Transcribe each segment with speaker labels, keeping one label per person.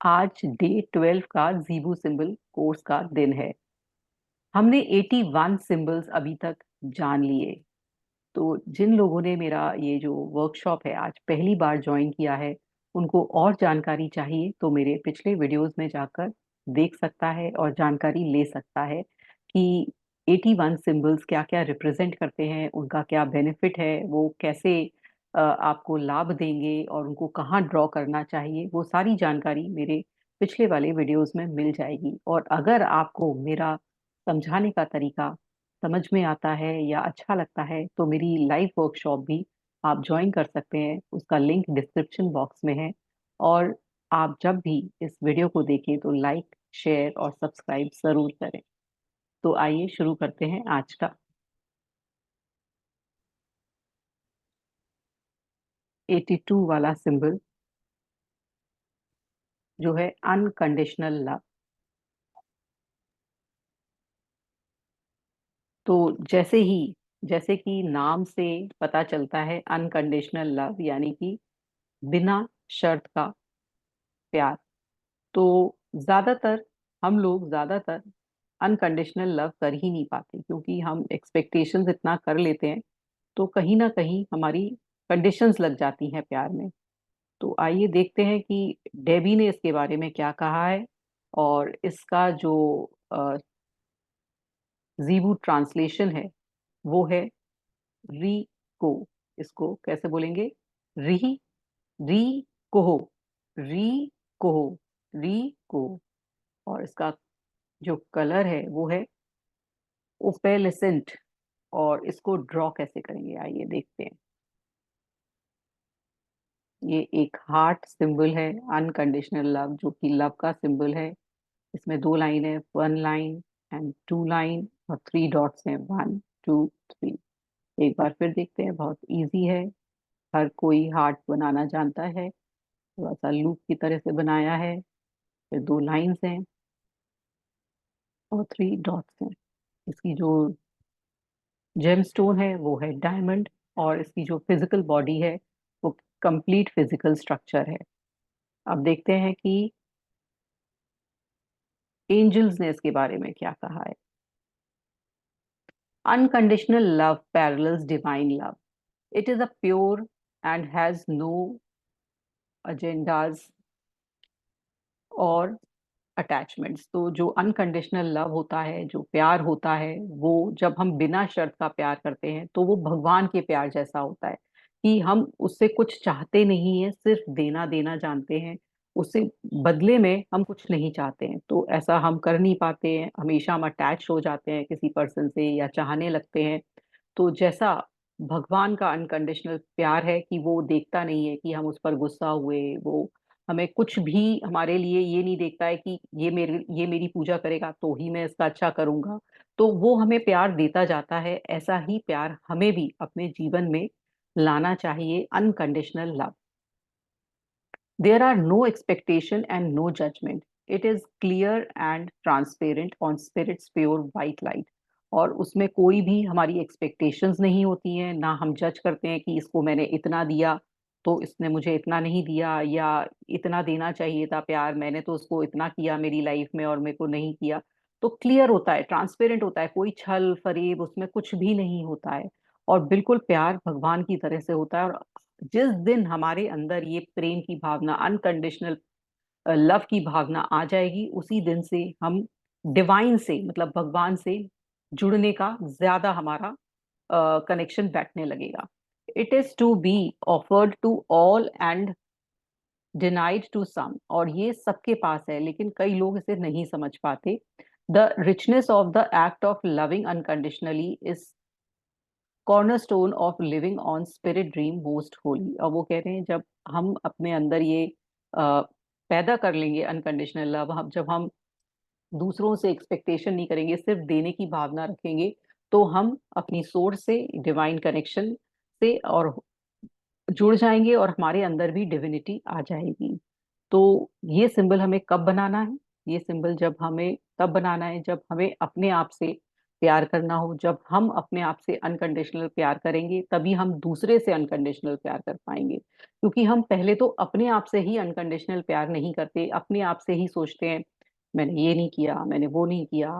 Speaker 1: आज डे 12 का जीबू symbol course का दिन है। हमने 81 सिंबल्स अभी तक जान लिए। तो जिन लोगों ने मेरा ये जो वर्कशॉप है आज पहली बार ज्वाइन किया है, उनको और जानकारी चाहिए तो मेरे पिछले वीडियोस में जाकर देख सकता है और जानकारी ले सकता है कि 81 सिंबल्स क्या क्या रिप्रेजेंट करते हैं, उनका क्या बेनिफिट है, वो कैसे आपको लाभ देंगे और उनको कहाँ ड्रॉ करना चाहिए। वो सारी जानकारी मेरे पिछले वाले वीडियोस में मिल जाएगी। और अगर आपको मेरा समझाने का तरीका समझ में आता है या अच्छा लगता है तो मेरी लाइव वर्कशॉप भी आप ज्वाइन कर सकते हैं। उसका लिंक डिस्क्रिप्शन बॉक्स में है। और आप जब भी इस वीडियो को देखें तो लाइक, शेयर और सब्सक्राइब जरूर करें। तो आइए शुरू करते हैं आज का 82 वाला सिंबल, जो है अनकंडीशनल लव। तो जैसे कि नाम से पता चलता है, अनकंडीशनल लव यानी कि बिना शर्त का प्यार। तो ज्यादातर ज्यादातर अनकंडीशनल लव कर ही नहीं पाते, क्योंकि हम एक्सपेक्टेशंस इतना कर लेते हैं। तो कहीं ना कहीं हमारी कंडीशंस लग जाती हैं प्यार में। तो आइए देखते हैं कि डेबी ने इसके बारे में क्या कहा है। और इसका जो जीबू ट्रांसलेशन है वो है री को। इसको कैसे बोलेंगे? री, री कोहो, री कोहो, री को। और इसका जो कलर है वो है ओपेलेसेंट। और इसको ड्रॉ कैसे करेंगे आइए देखते हैं। ये एक हार्ट सिंबल है, अनकंडीशनल लव, जो कि लव का सिंबल है। इसमें दो लाइन है, one line and two line, और थ्री डॉट्स हैं, वन टू थ्री। एक बार फिर देखते हैं, बहुत इजी है। हर कोई हार्ट बनाना जानता है। थोड़ा सा लूप की तरह से बनाया है। फिर दो लाइंस हैं और थ्री डॉट्स हैं। इसकी जो जेमस्टोन है वो है डायमंड। और इसकी जो फिजिकल बॉडी है वो कंप्लीट फिजिकल स्ट्रक्चर है। अब देखते हैं कि एंजल्स ने इसके बारे में क्या कहा है। Unconditional love parallels divine love. It is a pure and has no agendas और अटैचमेंट्स। तो जो अनकंडीशनल लव होता है, जो प्यार होता है, वो जब हम बिना शर्त का प्यार करते हैं तो वो भगवान के प्यार जैसा होता है कि हम उससे कुछ चाहते नहीं है, सिर्फ देना देना जानते हैं। उससे बदले में हम कुछ नहीं चाहते हैं। तो ऐसा हम कर नहीं पाते हैं, हमेशा हम अटैच हो जाते हैं किसी पर्सन से या चाहने लगते हैं। तो जैसा भगवान का अनकंडीशनल प्यार है कि वो देखता नहीं है कि हम उस पर गुस्सा हुए, वो हमें कुछ भी, हमारे लिए ये नहीं देखता है कि ये मेरी पूजा करेगा तो ही मैं इसका अच्छा करूंगा। तो वो हमें प्यार देता जाता है। ऐसा ही प्यार हमें भी अपने जीवन में लाना चाहिए, unconditional love. There are no expectation and no judgement. It is clear and transparent on spirits pure white light. और उसमें कोई भी हमारी एक्सपेक्टेशंस नहीं होती हैं, ना हम जज करते हैं कि इसको मैंने इतना दिया तो इसने मुझे इतना नहीं दिया, या इतना देना चाहिए था प्यार, मैंने तो उसको इतना किया मेरी लाइफ में और मेरे को नहीं किया। तो क्लियर होता है, ट्रांसपेरेंट होता है, कोई छल फरेब उसमें कुछ भी नहीं होता है। और बिल्कुल प्यार भगवान की तरह से होता है। और जिस दिन हमारे अंदर ये प्रेम की भावना, अनकंडीशनल लव की भावना आ जाएगी, उसी दिन से हम डिवाइन से, मतलब भगवान से जुड़ने का ज्यादा हमारा कनेक्शन बैठने लगेगा। It is to be offered to all and denied to some. और ये सबके पास है लेकिन कई लोग इसे नहीं समझ पाते। The richness of the act of loving unconditionally is cornerstone of living on spirit dream most Holi. और वो कह रहे हैं, जब हम अपने अंदर ये पैदा कर लेंगे अनकंडीशनल लव, हम जब हम दूसरों से एक्सपेक्टेशन नहीं करेंगे, सिर्फ देने की भावना रखेंगे, तो हम अपनी सोर्स से, डिवाइन कनेक्शन से और जुड़ जाएंगे और हमारे अंदर भी डिविनिटी आ जाएगी। तो ये सिंबल हमें कब बनाना है? ये सिंबल जब हमें तब बनाना है जब हमें अपने आप से प्यार करना हो, जब हम अपने आप से अनकंडीशनल प्यार करेंगे तभी हम दूसरे से अनकंडीशनल प्यार कर पाएंगे। क्योंकि हम पहले तो अपने आप से ही अनकंडीशनल प्यार नहीं करते, अपने आप से ही सोचते हैं मैंने ये नहीं किया, मैंने वो नहीं किया,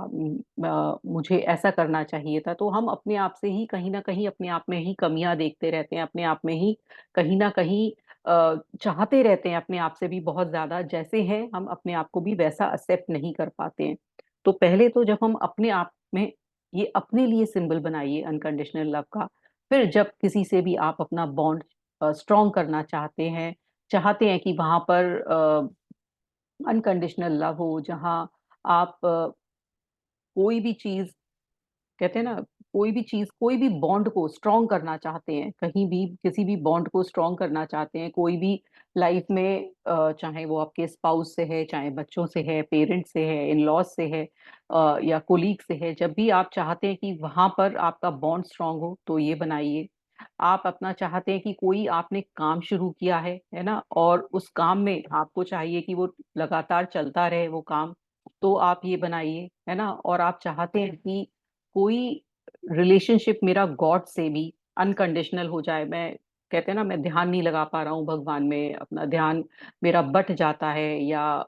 Speaker 1: मुझे ऐसा करना चाहिए था। तो हम अपने आप से ही कहीं ना कहीं अपने आप में ही कमियां देखते रहते हैं, अपने आप में ही कहीं ना कहीं चाहते रहते हैं अपने आप से भी बहुत ज्यादा जैसे हैं, हम अपने आप को भी वैसा एक्सेप्ट नहीं कर पाते हैं। तो पहले तो जब हम अपने आप में ये अपने लिए सिंबल बनाइए अनकंडीशनल लव का। फिर जब किसी से भी आप अपना बॉन्ड स्ट्रॉन्ग करना चाहते हैं कि वहां पर अनकंडीशनल लव हो, जहां आप कोई भी चीज, कहते हैं ना, कोई भी चीज, कोई भी बॉन्ड को स्ट्रॉन्ग करना चाहते हैं, कहीं भी किसी भी बॉन्ड को स्ट्रॉन्ग करना चाहते हैं कोई भी लाइफ में, चाहे वो आपके स्पाउस से है, चाहे बच्चों से है, पेरेंट्स से है, इन लॉज से है, या कोलीग से है, जब भी आप चाहते हैं कि वहां पर आपका बॉन्ड स्ट्रांग हो तो ये बनाइए। आप अपना चाहते हैं कि कोई आपने काम शुरू किया है ना, और उस काम में आपको चाहिए कि वो लगातार चलता रहे वो काम, तो आप ये बनाइए, है ना। और आप चाहते हैं कि कोई रिलेशनशिप मेरा गॉड से भी अनकंडीशनल हो जाए, मैं, कहते हैं ना, मैं ध्यान नहीं लगा पा रहा हूँ भगवान में, अपना ध्यान मेरा बट जाता है, या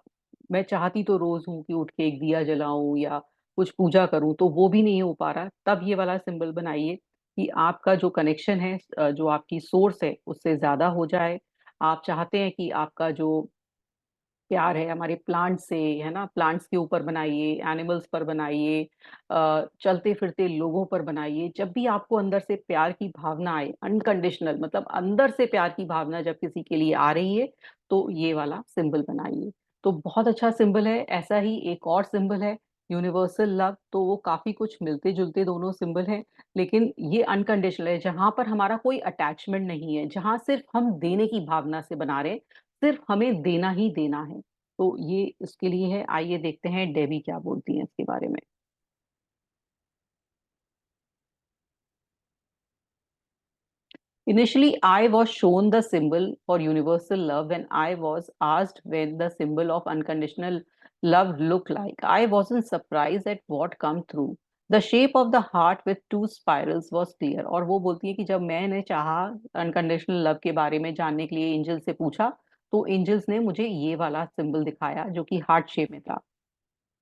Speaker 1: मैं चाहती तो रोज हूँ कि उठ के एक दिया जलाऊं या कुछ पूजा करूं तो वो भी नहीं हो पा रहा, तब ये वाला सिंबल बनाइए कि आपका जो कनेक्शन है, जो आपकी सोर्स है उससे ज्यादा हो जाए। आप चाहते हैं कि आपका जो प्यार है हमारे प्लांट से, है ना, प्लांट्स के ऊपर बनाइए, एनिमल्स पर बनाइए, चलते फिरते लोगों पर बनाइए। जब भी आपको अंदर से प्यार की भावना आए, अनकंडीशनल मतलब अंदर से प्यार की भावना जब किसी के लिए आ रही है, तो ये वाला सिंबल बनाइए। तो बहुत अच्छा सिंबल है। ऐसा ही एक और सिंबल है यूनिवर्सल लव, तो वो काफी कुछ मिलते जुलते दोनों सिंबल हैं, लेकिन ये अनकंडीशनल है, जहां पर हमारा कोई अटैचमेंट नहीं है, जहां सिर्फ हम देने की भावना से बना रहे हैं, सिर्फ हमें देना ही देना है। तो ये इसके लिए है। आइए देखते हैं डेबी क्या बोलती हैं इसके बारे में। Initially, I was shown the symbol for universal love when I was asked when the symbol of unconditional love looked like. I wasn't surprised at what come through. The shape of the heart with two spirals was clear. और वो बोलती है कि जब मैंने चाहा unconditional love के बारे में जानने के लिए एंजल से पूछा, तो एंजल्स ने मुझे ये वाला सिंबल दिखाया जो कि हार्ट शेप में था।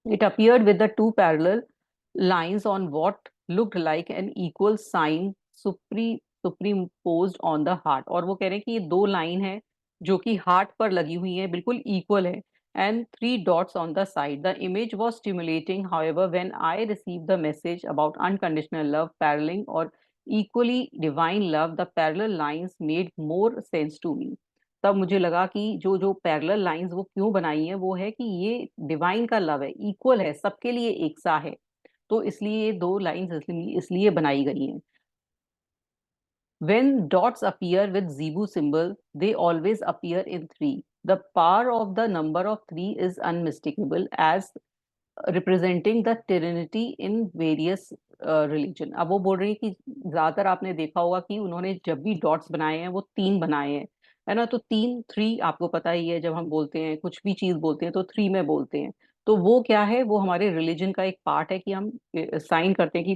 Speaker 1: It appeared with the two parallel lines on what looked like an equal sign superimposed on the heart। और वो कह रहे हैं कि ये दो लाइन है जो कि हार्ट पर लगी हुई है, बिल्कुल इक्वल है, and three dots on the side। The image was stimulating, however, when I received the message about unconditional love, paralleling or equally divine love, the parallel lines made more sense to me। तब मुझे लगा कि जो जो parallel lines वो क्यों बनाई हैं, वो है कि ये डिवाइन का लव है, इक्वल है, सबके लिए एक सा है। तो इसलिए ये दो लाइंस इसलिए बनाई गई हैं। When dots appear with Zebu symbol, they always appear in three. The power of the number of three is unmistakable as representing the Trinity in various religion. अब वो बोल रही है कि ज्यादातर आपने देखा होगा कि उन्होंने जब भी डॉट्स बनाए हैं वो तीन बनाए हैं, है ना। तो तीन, थ्री, आपको पता ही है, जब हम बोलते हैं कुछ भी चीज बोलते हैं तो थ्री में बोलते हैं। तो वो क्या है, वो हमारे रिलीजन का एक पार्ट है कि हम साइन करते हैं कि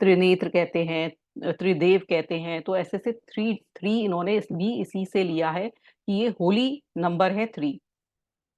Speaker 1: त्रिनेत्र कहते हैं, त्रिदेव कहते हैं। तो ऐसे से थ्री थ्री इन्होंने भी इसी से लिया है कि ये होली नंबर है three.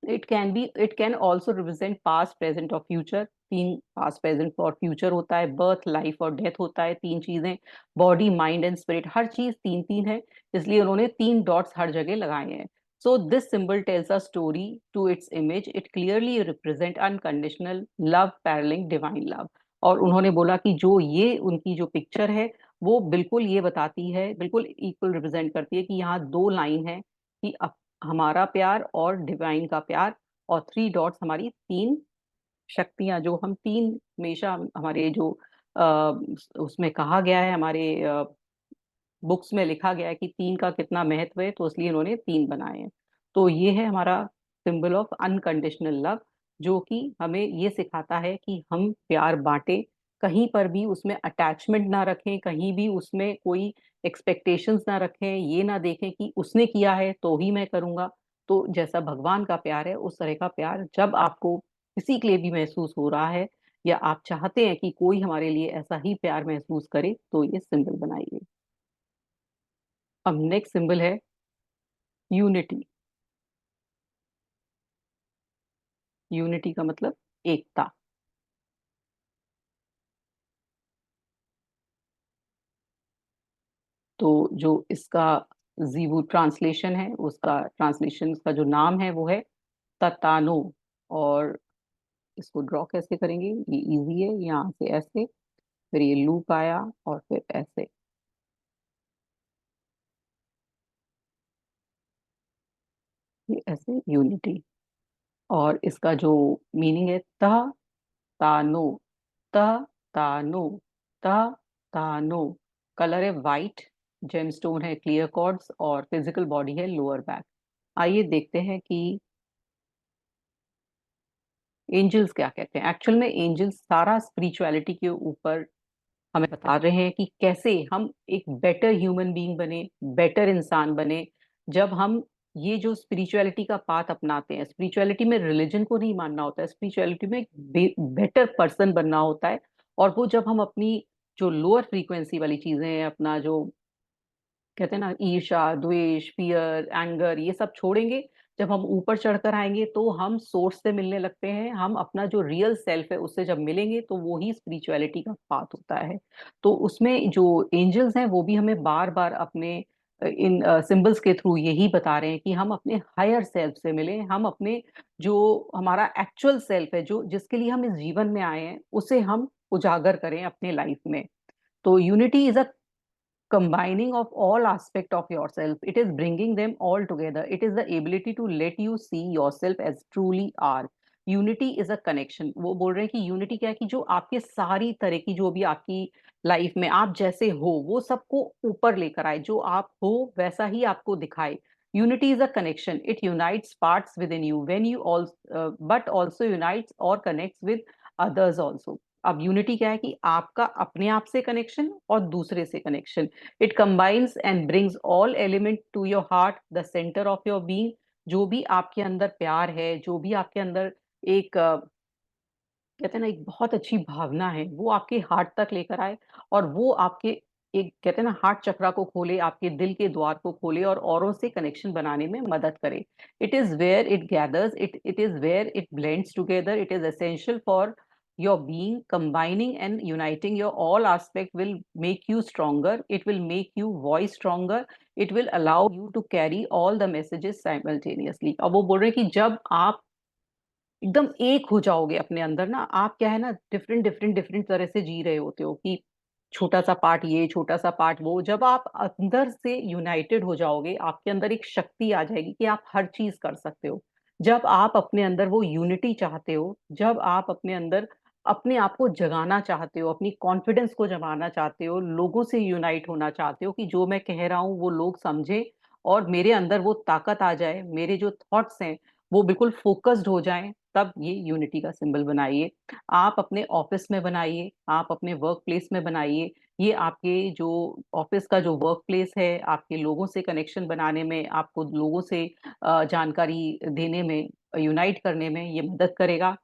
Speaker 1: It can also represent past, present और फ्यूचर। तीन पास्ट, प्रेजेंट और फ्यूचर होता है, बर्थ, लाइफ और डेथ होता है, तीन चीजें, बॉडी, माइंड एंड स्पिरिट, हर चीज तीन तीन है, इसलिए उन्होंने तीन डॉट्स हर जगह लगाए हैं। So this symbol tells a story to its image, it clearly represent unconditional love, paralleling divine love. और उन्होंने बोला कि जो ये उनकी जो पिक्चर है वो बिल्कुल ये बताती है, बिल्कुल इक्वल रिप्रेजेंट करती है कि यहाँ दो लाइन है कि हमारा प्यार और डिवाइन का प्यार, और थ्री डॉट्स हमारी तीन शक्तियां, जो हम तीन हमेशा हमारे जो उसमें कहा गया है, हमारे बुक्स में लिखा गया है कि तीन का कितना महत्व है, तो इसलिए इन्होंने तीन बनाए हैं। तो ये है हमारा सिंबल ऑफ अनकंडीशनल लव, जो कि हमें ये सिखाता है कि हम प्यार बांटे, कहीं पर भी उसमें अटैचमेंट ना रखें, कहीं भी उसमें कोई एक्सपेक्टेशंस ना रखें, ये ना देखें कि उसने किया है तो ही मैं करूंगा। तो जैसा भगवान का प्यार है उस तरह का प्यार जब आपको किसी के लिए भी महसूस हो रहा है, या आप चाहते हैं कि कोई हमारे लिए ऐसा ही प्यार महसूस करे, तो ये सिंबल बनाइए। अब नेक्स्ट सिंबल है यूनिटी। यूनिटी का मतलब एकता। तो जो इसका जीवू ट्रांसलेशन है, उसका ट्रांसलेशन का जो नाम है वो है ततानो। और इसको ड्रॉ कैसे करेंगे, ये इजी है, यहाँ से ऐसे, फिर ये लूप आया और फिर ऐसे, ये ऐसे यूनिटी। और इसका जो मीनिंग है तह तानो, तह तानो, तह तानो। कलर है वाइट, जेमस्टोन है क्लियर कॉर्ड्स, और फिजिकल बॉडी है लोअर बैक। आइए देखते हैं कि एंजल्स क्या कहते हैं। एक्चुअल में एंजल्स सारा स्पिरिचुअलिटी के ऊपर हमें बता रहे हैं कि कैसे हम एक बेटर ह्यूमन बीइंग बने, बेटर इंसान बने। जब हम ये जो स्पिरिचुअलिटी का पाथ अपनाते हैं, स्पिरिचुअलिटी में रिलीजन को नहीं मानना होता है, स्पिरिचुअलिटी में एक बेटर पर्सन बनना होता है। और वो जब हम अपनी जो लोअर फ्रीक्वेंसी वाली चीजें हैं, अपना जो कहते हैं ना ईर्ष्या, द्वेष, फियर, एंगर, ये सब छोड़ेंगे, जब हम ऊपर चढ़कर आएंगे तो हम सोर्स से मिलने लगते हैं। हम अपना जो रियल सेल्फ है उससे जब मिलेंगे तो वो ही स्पिरिचुअलिटी का पाथ होता है। तो उसमें जो एंजल्स हैं वो भी हमें बार बार अपने इन सिंबल्स के थ्रू यही बता रहे हैं कि हम अपने हायर सेल्फ से मिलें, हम अपने जो हमारा एक्चुअल सेल्फ है, जो जिसके लिए हम इस जीवन में आए हैं, उसे हम उजागर करें अपने लाइफ में। तो unity is a combining of all aspect of yourself. It is bringing them all together. It is the ability to let you see yourself as truly are. Unity is a connection. वो बोल रहे हैं कि unity क्या है कि जो आपके सारी तरह की जो भी आपकी लाइफ में आप जैसे हो वो सबको ऊपर लेकर आए, जो आप हो वैसा ही आपको दिखाए। Unity is a connection, it unites parts with in you when you all, but also unites और कनेक्ट्स विद अदर्स ऑल्सो। अब यूनिटी क्या है कि आपका अपने आप से कनेक्शन और दूसरे से connection. It combines and brings all element to your heart, the centre of your being. जो भी आपके अंदर प्यार है, जो भी आपके अंदर एक कहते हैं ना एक बहुत अच्छी भावना है, वो आपके हार्ट तक लेकर आए। और वो आपके एक कहते हैं ना हार्ट चक्रा को खोले, आपके दिल के द्वार को खोले और औरों से कनेक्शन बनाने में मदद करे। It is where it gathers, it is where it blends together, it is essential for your being. Combining and uniting your all aspect will make you stronger, it will make you voice stronger, it will allow you to carry all the messages simultaneously। अब वो बोल रहे हैं कि जब आप एकदम एक हो जाओगे अपने अंदर ना, आप क्या है ना डिफरेंट डिफरेंट डिफरेंट तरह से जी रहे होते हो कि छोटा सा पार्ट ये, छोटा सा पार्ट वो। जब आप अंदर से यूनाइटेड हो जाओगे, आपके अंदर एक शक्ति आ जाएगी कि आप हर चीज कर सकते हो। जब आप अपने अंदर वो यूनिटी चाहते हो, जब आप अपने अंदर अपने आप को जगाना चाहते हो, अपनी कॉन्फिडेंस को जगाना चाहते हो, लोगों से यूनाइट होना चाहते हो कि जो मैं कह रहा हूँ वो लोग समझे और मेरे अंदर वो ताकत आ जाए, मेरे जो थॉट्स हैं वो बिल्कुल फोकस्ड हो जाएं, तब ये यूनिटी का सिंबल बनाइए। आप अपने ऑफिस में बनाइए, आप अपने वर्क प्लेस में बनाइए। ये आपके जो ऑफिस का जो वर्क प्लेस है, आपके लोगों से कनेक्शन बनाने में, आपको लोगों से जानकारी देने में, यूनाइट करने में ये मदद करेगा।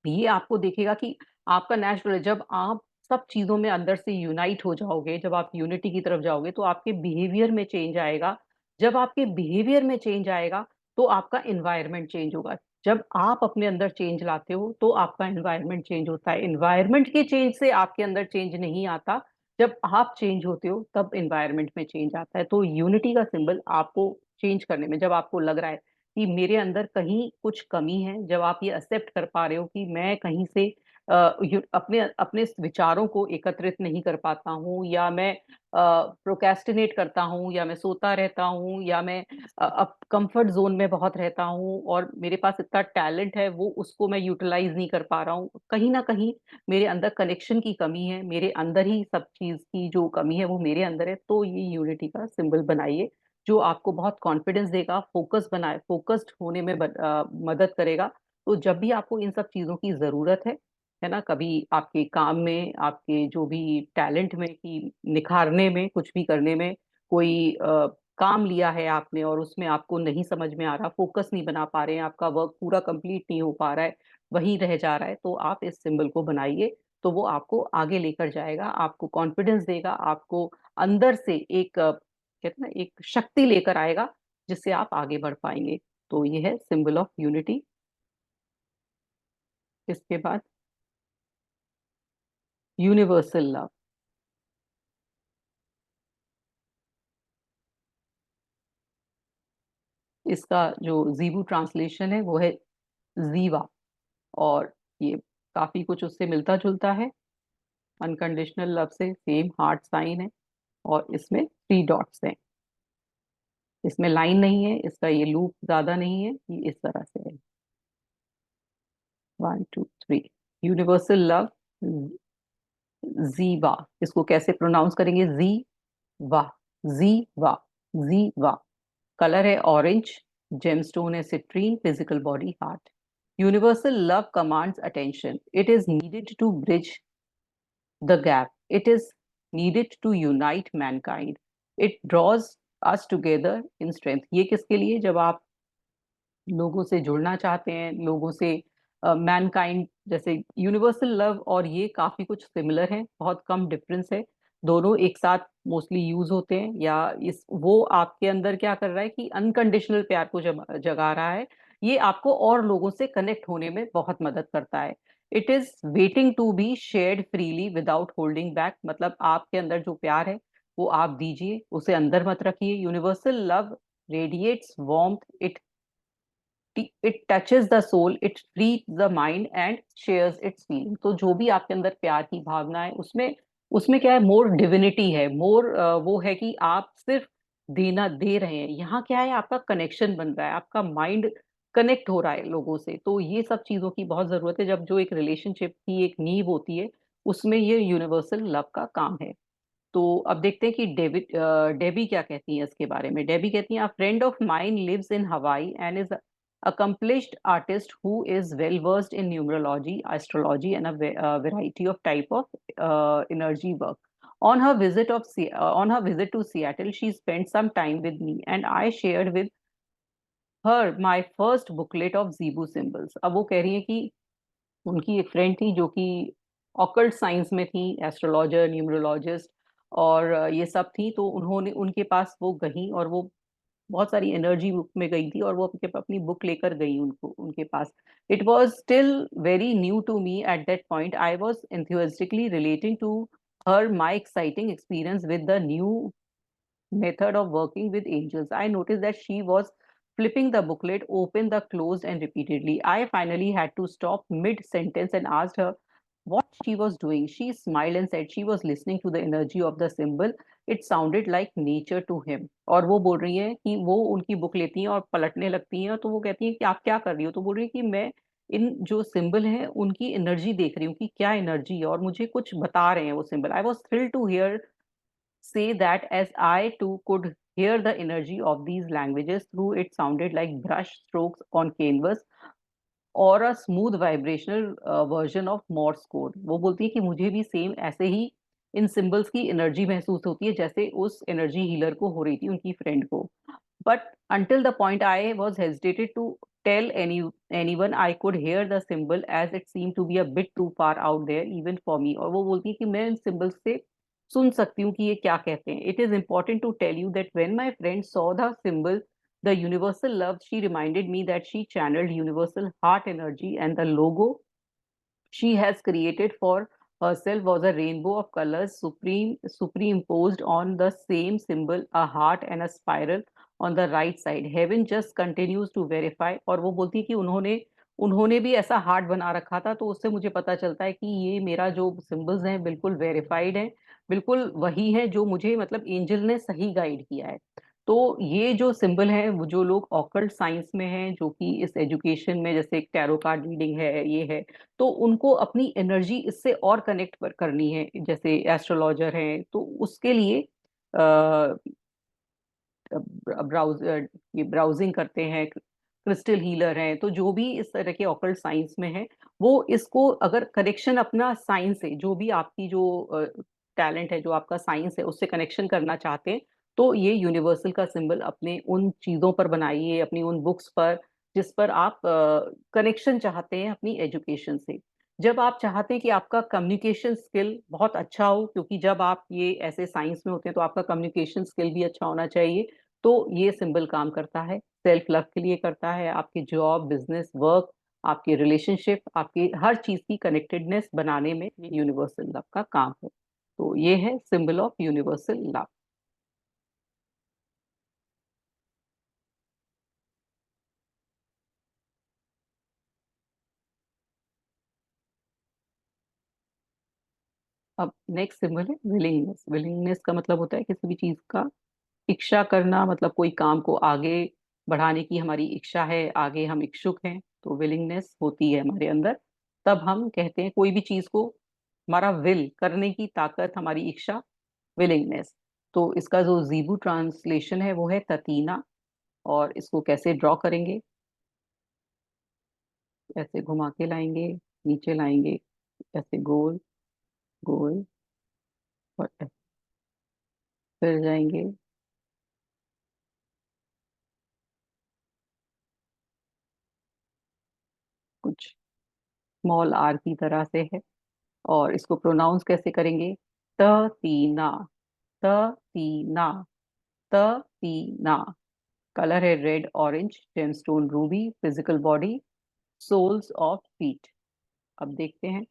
Speaker 1: ये आपको देखेगा कि आपका नेचुरल है। जब आप सब चीजों में अंदर से यूनाइट हो जाओगे, जब आप यूनिटी की तरफ जाओगे तो आपके बिहेवियर में चेंज आएगा। जब आपके बिहेवियर में चेंज आएगा तो आपका एनवायरनमेंट चेंज होगा। जब आप अपने अंदर चेंज लाते हो तो आपका एनवायरनमेंट चेंज होता है। एनवायरनमेंट के चेंज से आपके अंदर चेंज नहीं आता। जब आप चेंज होते हो तब एनवायरनमेंट में चेंज आता है। तो यूनिटी का सिंबल आपको चेंज करने में, जब आपको लग रहा है कि मेरे अंदर कहीं कुछ कमी है, जब आप ये एक्सेप्ट कर पा रहे हो कि मैं कहीं से अपने अपने विचारों को एकत्रित नहीं कर पाता हूँ, या मैं प्रोक्रेस्टिनेट करता हूँ, या मैं सोता रहता हूँ, या मैं अब कंफर्ट जोन में बहुत रहता हूँ और मेरे पास इतना टैलेंट है वो उसको मैं यूटिलाइज नहीं कर पा रहा हूँ, कहीं ना कहीं मेरे अंदर कनेक्शन की कमी है, मेरे अंदर ही सब चीज की जो कमी है वो मेरे अंदर है। तो ये यूनिटी का सिंबल बनाइए, जो आपको बहुत कॉन्फिडेंस देगा, फोकस्ड होने में मदद करेगा। तो जब भी आपको इन सब चीजों की जरूरत है ना, कभी आपके काम में, आपके जो भी टैलेंट में कि निखारने में, कुछ भी करने में, कोई काम लिया है आपने और उसमें आपको नहीं समझ में आ रहा, फोकस नहीं बना पा रहे हैं, आपका वर्क पूरा कंप्लीट नहीं हो पा रहा है, वही रह जा रहा है, तो आप इस सिंबल को बनाइए। तो वो आपको आगे लेकर जाएगा, आपको कॉन्फिडेंस देगा, आपको अंदर से एक कहते हैं ना, एक शक्ति लेकर आएगा, जिससे आप आगे बढ़ पाएंगे। तो ये है सिंबल ऑफ यूनिटी। इसके बाद यूनिवर्सल लव। इसका जो जीबू ट्रांसलेशन है वो है जीवा। और ये काफी कुछ उससे मिलता जुलता है। अनकंडीशनल लव से सेम हार्ट साइन है, और इसमें 3 डॉट्स हैं। इसमें लाइन नहीं है, इसका ये लूप ज्यादा नहीं है, ये इस तरह से है। 1 2 3। यूनिवर्सल लव, जीवा। इसको कैसे प्रोनाउंस करेंगे? जी वाह, जी वाह, जी वाह। कलर है ऑरेंज, जेमस्टोन है citrine, physical body heart. Universal love commands attention, it is needed to bridge the gap. It is needed to unite mankind. It draws us together in strength. ये किसके लिए? जब आप लोगों से जुड़ना चाहते हैं, लोगों से मैनकाइंड, जैसे यूनिवर्सल लव और ये काफी कुछ सिमिलर है, बहुत कम डिफरेंस है। दोनों एक साथ मोस्टली यूज होते हैं, या इस वो आपके अंदर क्या कर रहा है कि अनकंडीशनल प्यार को जगा रहा है। ये आपको और लोगों से कनेक्ट होने में बहुत मदद करता है। It is waiting to be shared freely without holding back. मतलब आपके अंदर जो प्यार है वो आप दीजिए, उसे अंदर मत रखिए। Universal love radiates warmth, it touches the soul, it frees the mind and shares its feeling. तो जो भी आपके अंदर प्यार की भावना है, उसमें उसमें क्या है, मोर डिविनिटी है, मोर वो है कि आप सिर्फ देना दे रहे हैं। यहाँ क्या है, आपका कनेक्शन बन रहा है, आपका माइंड कनेक्ट हो रहा है लोगों से। तो ये सब चीजों की बहुत जरूरत है, जब जो एक रिलेशनशिप की एक नींव होती है, उसमें ये यूनिवर्सल लव का काम है। तो अब देखते हैं कि डेबी क्या कहती हैं इसके बारे में। डेबी कहती हैं, a friend of mine lives in Hawaii and is accomplished artist who is well versed in numerology, astrology, and a variety of type of energy work. On her visit to Seattle, she spent some time with me, and I shared with her my first booklet of Zebu symbols. अब वो कह रही है कि उनकी एक friend थी जो कि ऑकल्ट साइंस में थी, एस्ट्रोलॉजर, न्यूमरोलॉजिस्ट, और ये सब थी। तो उन्होंने उनके पास वो गई, और वो बहुत सारी एनर्जी बुक में गई थी, और वो अपनी बुक लेकर गई उनको उनके पास। It was still very new to me at that point. I was enthusiastically relating to her my exciting experience with the new method of working with angels. I noticed that she was flipping the booklet open, the closed, and repeatedly. I finally had to stop mid sentence and asked her what she was doing. She smiled and said she was listening to the energy of the symbol. It sounded like nature to him. और वो बोल रही है कि वो उनकी book लेती हैं और पलटने लगती हैं, तो वो कहती हैं कि आप क्या कर रही हो? तो बोल रही है कि मैं इन जो सिंबल हैं उनकी एनर्जी देख रही हूँ कि क्या एनर्जी है, और मुझे कुछ बता रहे हैं वो symbol. I was thrilled to hear say that as I too could hear the energy of these languages through it sounded like brush strokes on canvas और a smooth vibrational version of Moore's code. वो बोलती है कि मुझे भी same ऐसे ही इन symbols की energy महसूस होती है, जैसे उस एनर्जी हीलर को हो रही थी उनकी फ्रेंड को। But until the point I was hesitated to tell anyone I could hear the symbol as it seemed to be a bit too far out there even for me। और वो बोलती है कि मैं इन सिंबल्स से सुन सकती हूँ कि ये क्या कहते हैं। It is important to tell you that when my friend saw the symbol, the universal love, she reminded me that she channeled universal heart energy, and the logo she has created for herself was a rainbow of colors superimposed on the same symbol, a heart and a spiral on the right side. Heaven just continues to verify। और वो बोलती है कि उन्होंने उन्होंने भी ऐसा heart बना रखा था, तो उससे मुझे पता चलता है कि ये मेरा जो सिंबल्स हैं बिल्कुल वेरीफाइड है, बिल्कुल वही है जो मुझे मतलब एंजल ने सही गाइड किया है। तो ये जो सिंबल है, वो जो लोग ऑकल्ट साइंस में हैं, जो कि इस एजुकेशन में जैसे टैरो कार्ड रीडिंग है, ये है, तो उनको अपनी एनर्जी इससे और कनेक्ट करनी है, जैसे एस्ट्रोलॉजर हैं तो उसके लिए ये ब्राउजिंग करते हैं, क्रिस्टल हीलर हैं, तो जो भी इस तरह के ऑकल्ट साइंस में है, वो इसको अगर कनेक्शन अपना साइंस से, जो भी आपकी जो टैलेंट है, जो आपका साइंस है, उससे कनेक्शन करना चाहते हैं, तो ये यूनिवर्सल का सिंबल अपने उन चीजों पर बनाइए, अपनी उन बुक्स पर, जिस पर आप कनेक्शन चाहते हैं अपनी एजुकेशन से। जब आप चाहते हैं कि आपका कम्युनिकेशन स्किल बहुत अच्छा हो, क्योंकि जब आप ये ऐसे साइंस में होते हैं तो आपका कम्युनिकेशन स्किल भी अच्छा होना चाहिए, तो ये सिंबल काम करता है, सेल्फ लव के लिए करता है, आपकी जॉब, बिजनेस, वर्क, आपके रिलेशनशिप, आपकी हर चीज की कनेक्टेडनेस बनाने में ये यूनिवर्सल लव का काम है। तो ये है सिंबल ऑफ यूनिवर्सल लव। अब नेक्स्ट सिंबल है विलिंगनेस। विलिंगनेस का मतलब होता है किसी भी चीज का इच्छा करना, मतलब कोई काम को आगे बढ़ाने की हमारी इच्छा है, आगे हम इच्छुक हैं, तो विलिंगनेस होती है हमारे अंदर। तब हम कहते हैं कोई भी चीज को, हमारा विल करने की ताकत, हमारी इच्छा, विलिंगनेस। तो इसका जो जीबू ट्रांसलेशन है वो है ततीना। और इसको कैसे ड्रॉ करेंगे? ऐसे घुमा के लाएंगे, नीचे लाएंगे, ऐसे गोल गोल, और फिर जाएंगे। कुछ स्मॉल आर की तरह से है। और इसको प्रोनाउंस कैसे करेंगे? त तीना, त तीना, त तीना। कलर है red orange, gemstone ruby, physical body, soles of feet. अब देखते हैं।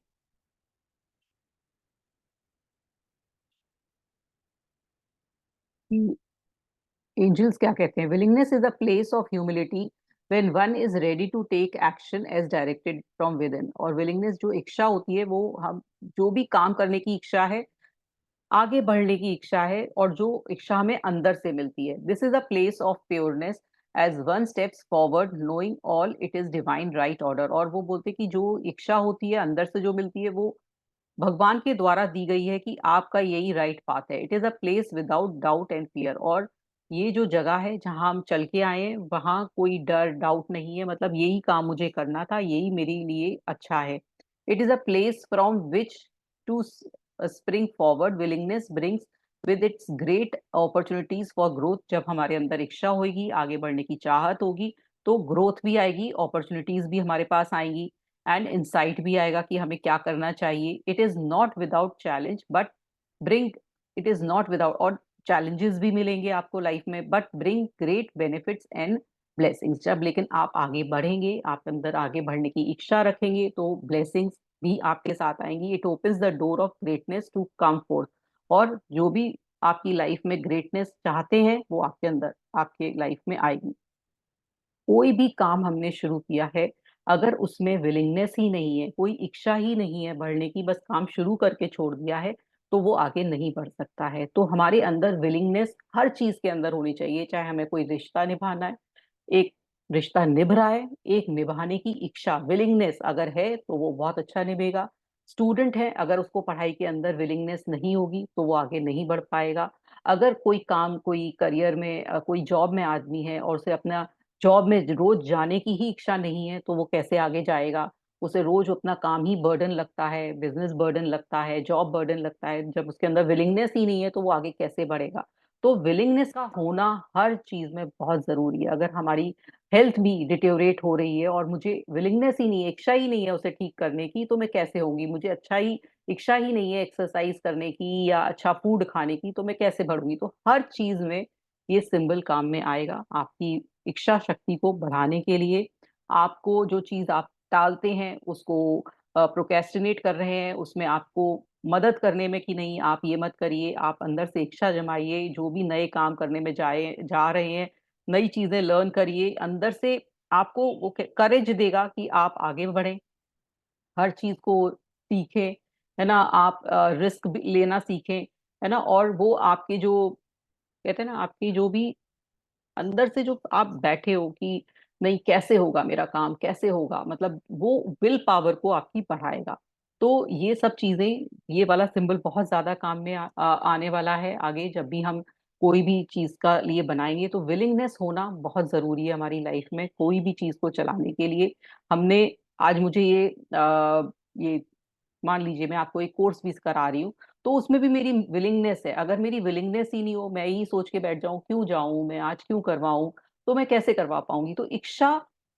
Speaker 1: एंजल्स क्या कहते हैं? Willingness is a place of humility when one is ready to take action as directed from within. और विलिंगनेस जो इच्छा होती है, वो हम जो भी काम करने की इच्छा है, आगे बढ़ने की इच्छा है, और जो इच्छा हमें अंदर से मिलती है, this is a place of pureness as one steps forward knowing all it is divine right order. और वो बोलते हैं कि जो इच्छा होती है अंदर से जो मिलती है, वो भगवान के द्वारा दी गई है कि आपका यही राइट पाथ है। It is a place without doubt and fear. और ये जो जगह है जहां हम चल के आए हैं, वहां कोई डर डाउट नहीं है, मतलब यही काम मुझे करना था, यही मेरे लिए अच्छा है। It is a place from which to spring forward. Willingness brings with its great opportunities for growth. जब हमारे अंदर इच्छा होगी, आगे बढ़ने की चाहत होगी, तो ग्रोथ भी आएगी, अपॉर्चुनिटीज भी हमारे पास आएंगी, एंड इंसाइट भी आएगा कि हमें क्या करना चाहिए। It is not without challenge but bring, it is not without, और चैलेंजेस भी मिलेंगे आपको लाइफ में, but bring great benefits and blessings. जब लेकिन आप आगे बढ़ेंगे, आप अंदर आगे बढ़ने की इच्छा रखेंगे, तो ब्लेसिंग्स भी आपके साथ आएंगी। It opens the door of greatness to come forth. और जो भी आपकी लाइफ में ग्रेटनेस चाहते हैं, वो आपके अंदर, आपके लाइफ में आएगी। कोई भी काम हमने शुरू किया है, अगर उसमें विलिंगनेस ही नहीं है, कोई इच्छा ही नहीं है बढ़ने की, बस काम शुरू करके छोड़ दिया है, तो वो आगे नहीं बढ़ सकता है। तो हमारे अंदर विलिंगनेस हर चीज के अंदर होनी चाहिए। चाहे हमें कोई रिश्ता निभाना है, एक रिश्ता निभ रहा है, एक निभाने की इच्छा, विलिंगनेस अगर है तो वो बहुत अच्छा निभेगा। स्टूडेंट है, अगर उसको पढ़ाई के अंदर विलिंगनेस नहीं होगी तो वो आगे नहीं बढ़ पाएगा। अगर कोई काम, कोई करियर में, कोई जॉब में आदमी है और उसे अपना जॉब में रोज जाने की ही इच्छा नहीं है, तो वो कैसे आगे जाएगा? उसे रोज अपना काम ही बर्डन लगता है, बिजनेस बर्डन लगता है, जॉब बर्डन लगता है। जब उसके अंदर विलिंगनेस ही नहीं है, तो वो आगे कैसे बढ़ेगा? तो विलिंगनेस का होना हर चीज में बहुत जरूरी है। अगर हमारी हेल्थ भी डिटेरियोरेट हो रही है और मुझे विलिंगनेस ही नहीं है, इच्छा ही नहीं है उसे ठीक करने की, तो मैं कैसे होंगी? मुझे अच्छा ही इच्छा ही नहीं है एक्सरसाइज करने की या अच्छा फूड खाने की, तो मैं कैसे बढ़ूंगी? तो हर चीज में ये सिंबल काम में आएगा आपकी इच्छा शक्ति को बढ़ाने के लिए। आपको जो चीज आप टालते हैं, उसको प्रोक्रेस्टिनेट कर रहे हैं, उसमें आपको मदद करने में, कि नहीं आप ये मत करिए, आप अंदर से इच्छा जमाइए, जो भी नए काम करने में जा रहे हैं, नई चीजें लर्न करिए अंदर से। आपको वो करेज देगा कि आप आगे बढ़ें, हर चीज को सीखें, है ना, आप रिस्क भी लेना सीखें, है ना। और वो आपके जो, कहते हैं ना, आपकी जो भी अंदर से जो आप बैठे हो कि नहीं कैसे होगा मेरा काम, कैसे होगा, मतलब वो विल पावर को आपकी बढ़ाएगा। तो ये सब चीजें, ये वाला सिंबल बहुत ज्यादा काम में आने वाला है आगे, जब भी हम कोई भी चीज का लिए बनाएंगे। तो विलिंगनेस होना बहुत जरूरी है हमारी लाइफ में, कोई भी चीज को चलाने के लिए। हमने आज मुझे ये मान लीजिए मैं आपको एक कोर्स भी करा रही हूँ, तो उसमें भी मेरी विलिंगनेस है। अगर मेरी विलिंगनेस ही नहीं हो, मैं यही सोच के बैठ जाऊं क्यों जाऊं, मैं आज क्यों करवाऊं, तो मैं कैसे करवा पाऊंगी? तो इच्छा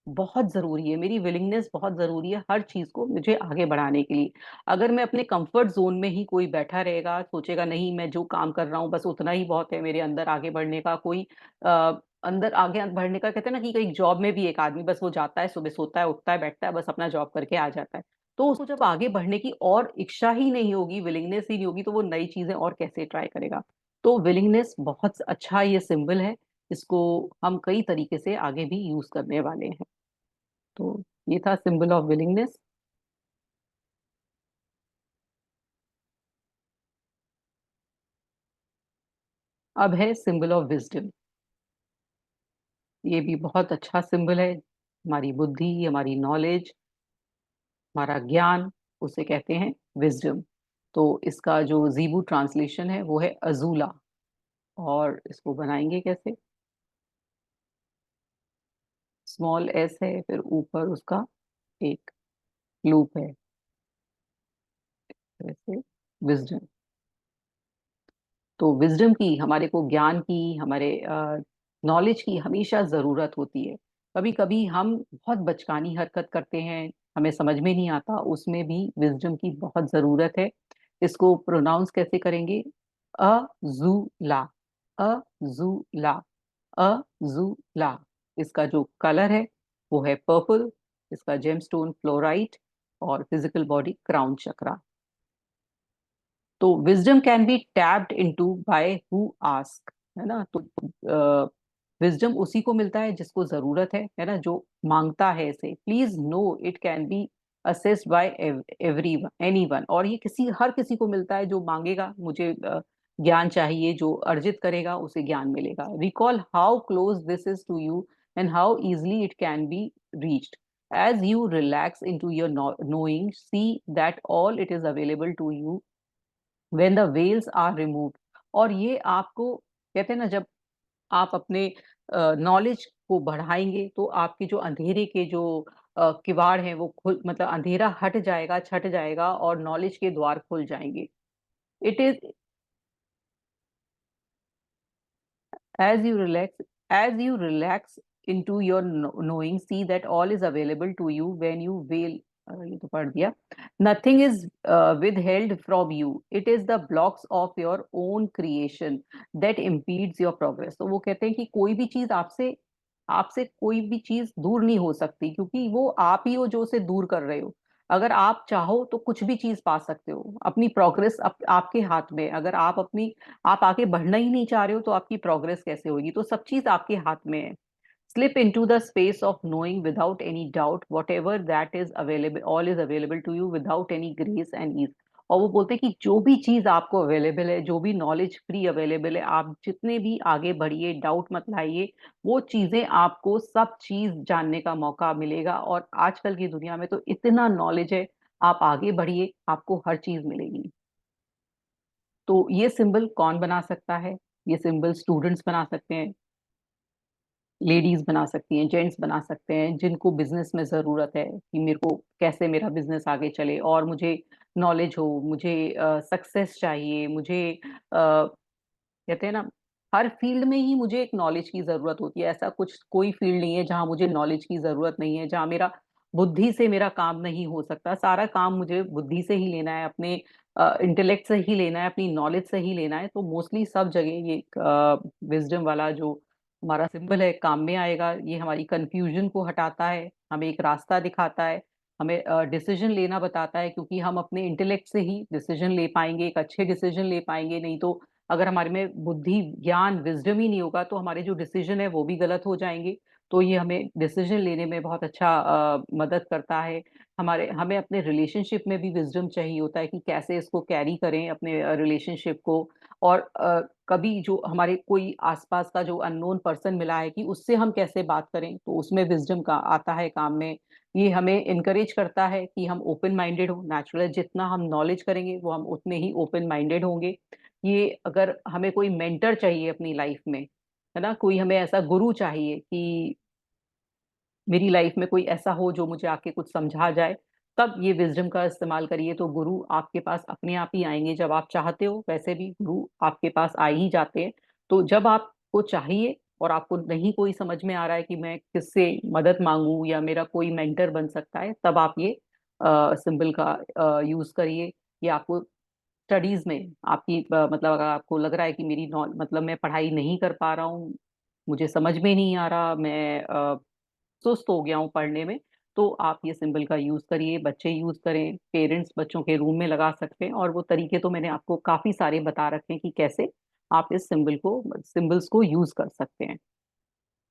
Speaker 1: बहुत जरूरी है, मेरी विलिंगनेस बहुत जरूरी है हर चीज को मुझे आगे बढ़ाने के लिए। अगर मैं अपने कंफर्ट जोन में ही कोई बैठा रहेगा, सोचेगा नहीं मैं जो काम कर रहा हूँ बस उतना ही बहुत है, मेरे अंदर आगे बढ़ने का कोई अंदर आगे बढ़ने का, कहते हैं ना कि कहीं जॉब में भी एक आदमी बस वो जाता है, सुबह सोता है, उठता है, बैठता है, बस अपना जॉब करके आ जाता है। तो उसको जब आगे बढ़ने की और इच्छा ही नहीं होगी, विलिंगनेस ही नहीं होगी, तो वो नई चीजें और कैसे ट्राई करेगा। तो विलिंगनेस बहुत अच्छा ये सिंबल है, इसको हम कई तरीके से आगे भी यूज करने वाले हैं। तो ये था सिंबल ऑफ विलिंगनेस। अब है सिंबल ऑफ विजडम। ये भी बहुत अच्छा सिंबल है, हमारी बुद्धि, हमारी नॉलेज, हमारा ज्ञान, उसे कहते हैं विजडम। तो इसका जो जीबू ट्रांसलेशन है वो है अजूला। और इसको बनाएंगे कैसे? स्मॉल एस है, फिर ऊपर उसका एक लूप है, वैसे विजडम। तो विजडम की, हमारे को ज्ञान की, हमारे नॉलेज की हमेशा जरूरत होती है। कभी कभी हम बहुत बचकानी हरकत करते हैं, हमें समझ में नहीं आता, उसमें भी विजडम की बहुत जरूरत है। इसको प्रोनाउंस कैसे करेंगे? अजूला, अजूला, अजूला। इसका जो कलर है वो है पर्पल, इसका जेमस्टोन फ्लोराइट, और फिजिकल बॉडी क्राउन चक्रा। तो wisdom can be tapped into by who ask, है ना। तो विजडम उसी को मिलता है जिसको जरूरत है ना, जो मांगता है इसे। Please know it can be accessed by every anyone, और ये किसी हर किसी को मिलता है जो मांगेगा, मुझे ज्ञान चाहिए, जो अर्जित करेगा उसे ज्ञान मिलेगा। Recall how close this is to you and how easily it can be reached. As you relax into your knowing, see that all it is available to you when the veils are removed। और ये आपको, कहते हैं ना, जब आप अपने knowledge को बढ़ाएंगे तो आपके जो अंधेरे के जो किवाड़ हैं वो खुल, मतलब अंधेरा हट जाएगा, छट जाएगा, और नॉलेज के द्वार खुल जाएंगे। It is as you relax, as you relax into your knowing, see that all is available to you when you will, ये तो पढ़ दिया। Nothing is withheld from you, it is the blocks of your own creation that impedes your progress। तो वो कहते हैं कि कोई भी चीज आपसे, आपसे कोई भी चीज दूर नहीं हो सकती, क्योंकि वो आप ही हो जो उसे दूर कर रहे हो। अगर आप चाहो तो कुछ भी चीज पा सकते हो, अपनी प्रोग्रेस आपके हाथ में। अगर आप अपनी, आप आगे बढ़ना ही नहीं चाह रहे हो तो आपकी प्रोग्रेस कैसे होगी? तो सब चीज आपके हाथ में है। Slip into the space of knowing without any doubt, whatever that is available, all is available to you without any grace and ease। और वो बोलते हैं कि जो भी चीज आपको अवेलेबल है, जो भी नॉलेज फ्री अवेलेबल है, आप जितने भी आगे बढ़िए, डाउट मत लाइए, वो चीजें आपको सब चीज जानने का मौका मिलेगा। और आजकल की दुनिया में तो इतना नॉलेज है, आप आगे बढ़िए, आपको हर चीज मिलेगी। तो ये सिंबल कौन बना सकता है? ये सिंबल स्टूडेंट्स बना सकते हैं, लेडीज बना सकती हैं, जेंट्स बना सकते हैं, जिनको बिजनेस में जरूरत है कि मेरे को कैसे मेरा बिजनेस आगे चले, और मुझे नॉलेज हो, मुझे सक्सेस चाहिए, मुझे कहते हैं ना, हर फील्ड में ही मुझे एक नॉलेज की जरूरत होती है। ऐसा कुछ कोई फील्ड नहीं है जहां मुझे नॉलेज की जरूरत नहीं है, जहां मेरा बुद्धि से मेरा काम नहीं हो सकता। सारा काम मुझे बुद्धि से ही लेना है, अपने इंटेलेक्ट से ही लेना है, अपनी नॉलेज से ही लेना है। तो मोस्टली सब जगह ये विजडम वाला जो हमारा सिंबल है काम में आएगा। ये हमारी कंफ्यूजन को हटाता है, हमें एक रास्ता दिखाता है, हमें डिसीजन लेना बताता है, क्योंकि हम अपने इंटेलेक्ट से ही डिसीजन ले पाएंगे, एक अच्छे डिसीजन ले पाएंगे। नहीं तो अगर हमारे में बुद्धि, ज्ञान, विजडम ही नहीं होगा तो हमारे जो डिसीजन है वो भी गलत हो जाएंगे। तो ये हमें डिसीजन लेने में बहुत अच्छा मदद करता है। हमारे, हमें अपने रिलेशनशिप में भी विजडम चाहिए होता है कि कैसे इसको कैरी करें अपने रिलेशनशिप को। और कभी जो हमारे कोई आसपास का जो अननोन पर्सन मिला है कि उससे हम कैसे बात करें, तो उसमें विजडम का आता है काम में। ये हमें इनकरेज करता है कि हम ओपन माइंडेड हो। नेचुरल, जितना हम नॉलेज करेंगे वो हम उतने ही ओपन माइंडेड होंगे। ये अगर हमें कोई मेंटर चाहिए अपनी लाइफ में, है ना, कोई हमें ऐसा गुरु चाहिए कि मेरी लाइफ में कोई ऐसा हो जो मुझे आके कुछ समझा जाए, तब ये विजडम का इस्तेमाल करिए। तो गुरु आपके पास अपने आप ही आएंगे जब आप चाहते हो। वैसे भी गुरु आपके पास आ ही जाते हैं। तो जब आपको चाहिए और आपको नहीं कोई समझ में आ रहा है कि मैं किससे मदद मांगू या मेरा कोई मेंटर बन सकता है, तब आप ये सिंबल का यूज करिए। ये आपको स्टडीज में आपकी मतलब अगर आपको लग रहा है कि मेरी नॉन मतलब मैं पढ़ाई नहीं कर पा रहा हूँ, मुझे समझ में नहीं आ रहा, मैं सुस्त हो गया हूँ पढ़ने में, तो आप ये सिंबल का यूज करिए, बच्चे यूज करें, पेरेंट्स बच्चों के रूम में लगा सकते हैं। और वो तरीके तो मैंने आपको काफी सारे बता रखे हैं कि कैसे आप इस सिंबल्स को यूज कर सकते हैं।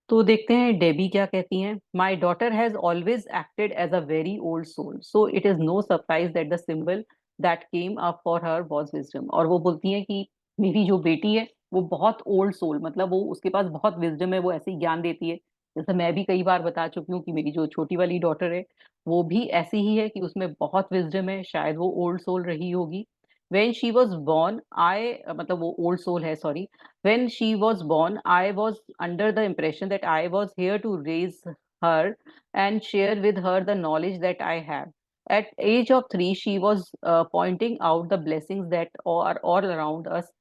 Speaker 1: तो देखते हैं डेबी क्या कहती हैं। My daughter has always acted as a very old soul, so it is no surprise that the symbol that came up for her was wisdom. और वो बोलती हैं कि मेरी जो बेटी है वो बहुत ओल्ड सोल, मतलब वो उसके पास बहुत विजडम है, वो ऐसे ही ज्ञान देती है। जैसे मैं भी कई बार बता चुकी हूँ कि मेरी जो छोटी वाली डॉटर है वो भी ऐसी ही है कि उसमें बहुत विजडम है, शायद वो ओल्ड सोल रही होगी। When she was born I मतलब वो ओल्ड सोल है, sorry. When she was born, I was under the impression that I was here to raise her and share with her the knowledge that I have. At age of 3, she was pointing out the blessings that are all around us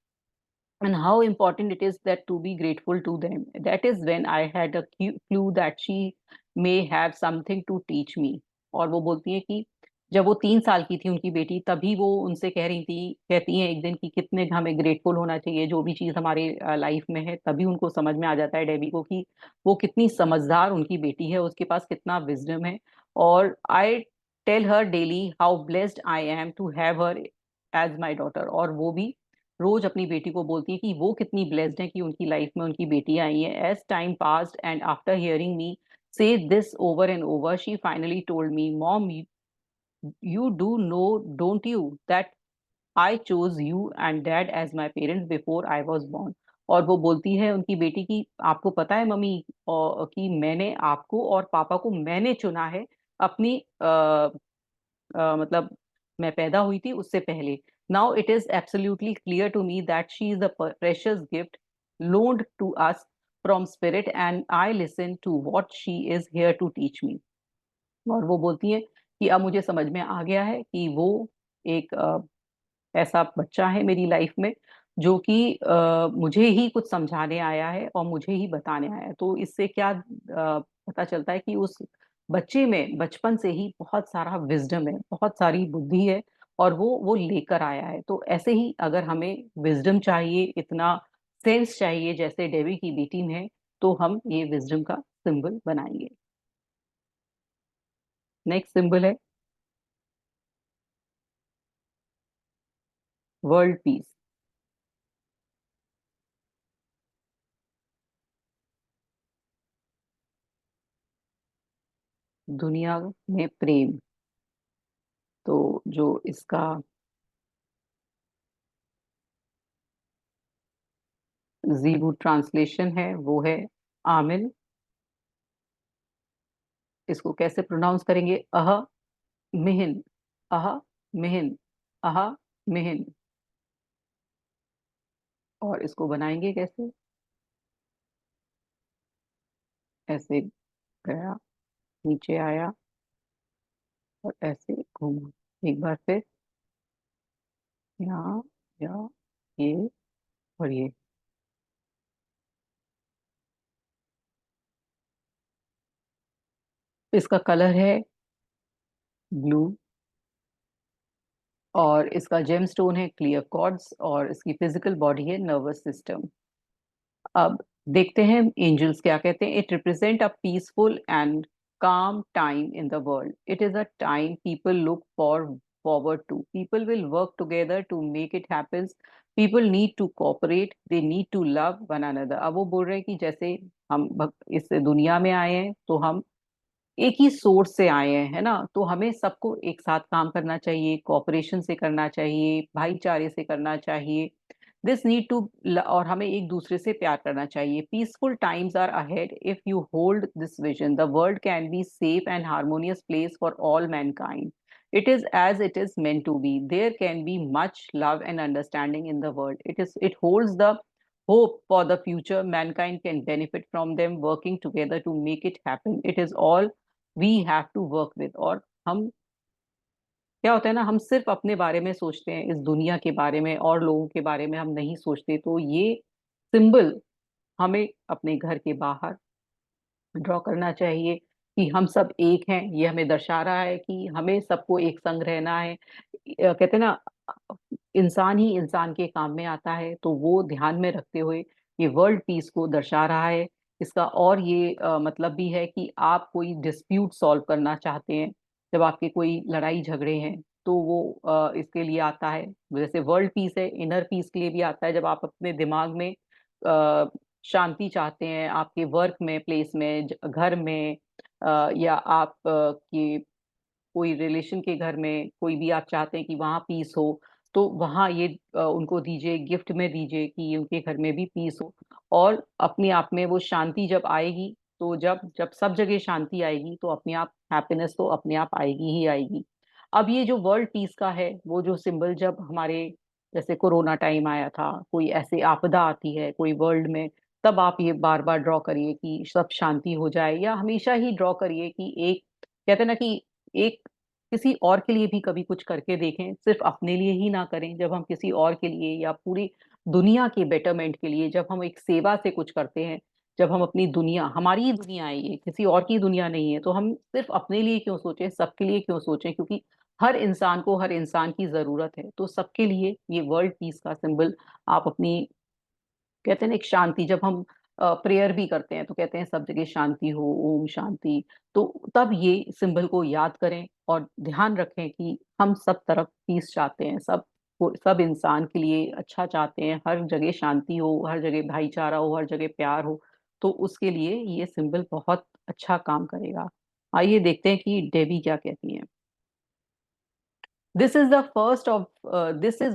Speaker 1: and how important it is that to be grateful to them. That is when I had a clue that she may have something to teach me. और वो बोलती है कि जब वो 3 साल की थी उनकी बेटी, तभी वो उनसे कह रही थी, कहती हैं एक दिन कि कितने हमें ग्रेटफुल होना चाहिए जो भी चीज हमारे लाइफ में है। तभी उनको समझ में आ जाता है डेबी को कि वो कितनी समझदार उनकी बेटी है, उसके पास कितना विजडम है। और I tell her daily how blessed I am to have her as my daughter. और वो भी रोज अपनी बेटी को बोलती है कि वो कितनी ब्लेस्ड है कि उनकी लाइफ में उनकी बेटी आई है। As time passed and after hearing me say this over and over, she finally told me, Mom, you do know, don't you, that I chose you and dad as my parents before I was born. और वो बोलती है उनकी बेटी की, आपको पता है मम्मी कि मैंने आपको और पापा को मैंने चुना है अपनी मतलब मैं पैदा हुई थी उससे पहले। Now it is absolutely clear to me that she is a precious gift loaned to us from spirit and I listen to what she is here to teach me. और वो बोलती है कि अब मुझे समझ में आ गया है कि वो एक ऐसा बच्चा है मेरी लाइफ में जो कि मुझे ही कुछ समझाने आया है और मुझे ही बताने आया है। तो इससे क्या पता चलता है कि उस बच्चे में बचपन से ही बहुत सारा विजडम है, बहुत सारी बुद्धि है, और वो लेकर आया है। तो ऐसे ही अगर हमें विजडम चाहिए, इतना सेंस चाहिए जैसे डेवी की बेटी में है, तो हम ये विजडम का सिंबल बनाएंगे। नेक्स्ट सिंबल है वर्ल्ड पीस। दुनिया में प्रेम। तो जो इसका जीबू ट्रांसलेशन है वो है आमिल। इसको कैसे प्रोनाउंस करेंगे? अह मिहिन, अह मिहिन, अह मिहिन। और इसको बनाएंगे कैसे? ऐसे गया, नीचे आया और ऐसे घूमा, एक बार फिर यहाँ, या ये और ये। इसका कलर है ब्लू और इसका जेम स्टोन है क्लियर क्वार्ट्ज और इसकी फिजिकल बॉडी है नर्वस सिस्टम। अब देखते हैं एंजल्स क्या कहते हैं। It represent a peaceful and calm time in the world. It is a time people look forward to. People will work together to make it happen. People need to cooperate. They need to love one another. अब वो बोल रहे हैं कि जैसे हम इस दुनिया में आए हैं तो हम एक ही सोर्स से आए हैं, है ना? तो हमें सबको एक साथ काम करना चाहिए, कोऑपरेशन से करना चाहिए, भाईचारे से करना चाहिए। दिस नीड टू और हमें एक दूसरे से प्यार करना चाहिए। Peaceful times are ahead if you hold this vision, the world can be safe and harmonious place for all mankind. It is as it is meant to be. There can be much love and understanding in the world. It holds the hope for the future. Mankind can benefit from them working together to make it happen. It is all we have to work with। और हम क्या होता है ना, हम सिर्फ अपने बारे में सोचते हैं, इस दुनिया के बारे में और लोगों के बारे में हम नहीं सोचते। तो ये सिंबल हमें अपने घर के बाहर ड्रॉ करना चाहिए कि हम सब एक हैं। ये हमें दर्शा रहा है कि हमें सबको एक संग रहना है। कहते हैं ना, इंसान ही इंसान के काम में आता है, तो वो ध्यान में रखते हुए ये वर्ल्ड पीस को दर्शा रहा है। इसका और ये मतलब भी है कि आप कोई डिस्प्यूट सॉल्व करना चाहते हैं, जब आपके कोई लड़ाई झगड़े हैं, तो वो इसके लिए आता है। जैसे वर्ल्ड पीस है, इनर पीस के लिए भी आता है। जब आप अपने दिमाग में शांति चाहते हैं, आपके वर्क में, प्लेस में, घर में, या आप की कोई रिलेशन के घर में, कोई भी आप चाहते हैं कि वहाँ पीस हो, तो वहाँ ये उनको दीजिए, गिफ्ट में दीजिए कि उनके घर में भी पीस हो। और अपने आप में वो शांति जब आएगी, तो जब जब सब जगह शांति आएगी, तो अपने आप हैप्पीनेस तो अपने आप आएगी ही आएगी। अब ये जो वर्ल्ड पीस का है, वो जो सिंबल जब हमारे, जैसे कोरोना टाइम आया था, कोई ऐसी आपदा आती है कोई वर्ल्ड में, तब आप ये बार बार ड्रॉ करिए कि सब शांति हो जाए, या हमेशा ही ड्रॉ करिए कि एक, कहते हैं ना कि एक किसी और के लिए भी कभी कुछ करके देखें, सिर्फ अपने लिए ही ना करें। जब हम किसी और के लिए या पूरी दुनिया के बेटरमेंट के लिए, जब हम एक सेवा से कुछ करते हैं, जब हम अपनी दुनिया, हमारी ही दुनिया है ये, किसी और की दुनिया नहीं है, तो हम सिर्फ अपने लिए क्यों सोचें, सबके लिए क्यों सोचें? क्योंकि हर इंसान को हर इंसान की जरूरत है। तो सबके लिए ये वर्ल्ड पीस का सिंबल आप अपनी, कहते हैं ना, एक शांति, जब हम प्रेयर भी करते हैं तो कहते हैं सब जगह शांति हो, ओम शांति। तो तब ये सिंबल को याद करें और ध्यान रखें कि हम सब तरफ पीस चाहते हैं, सब इंसान के लिए अच्छा चाहते हैं, हर जगह शांति हो, हर जगह भाईचारा हो, हर जगह प्यार हो। तो उसके लिए ये सिंबल बहुत अच्छा काम करेगा। आइए देखते हैं कि डेबी क्या कहती हैं। This is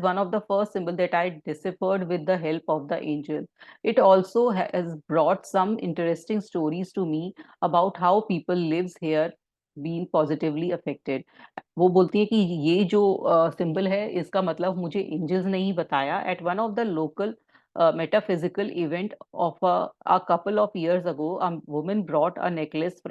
Speaker 1: one of the first symbol that I deciphered with the help of the angel. It also has brought some interesting stories to me about how people lives here been positively affected. वो बोलती है कि ये जो symbol है, इसका मतलब मुझे एंजल्स ने ही बताया। At one of the local metaphysical event of a couple of years ago, a woman brought a necklace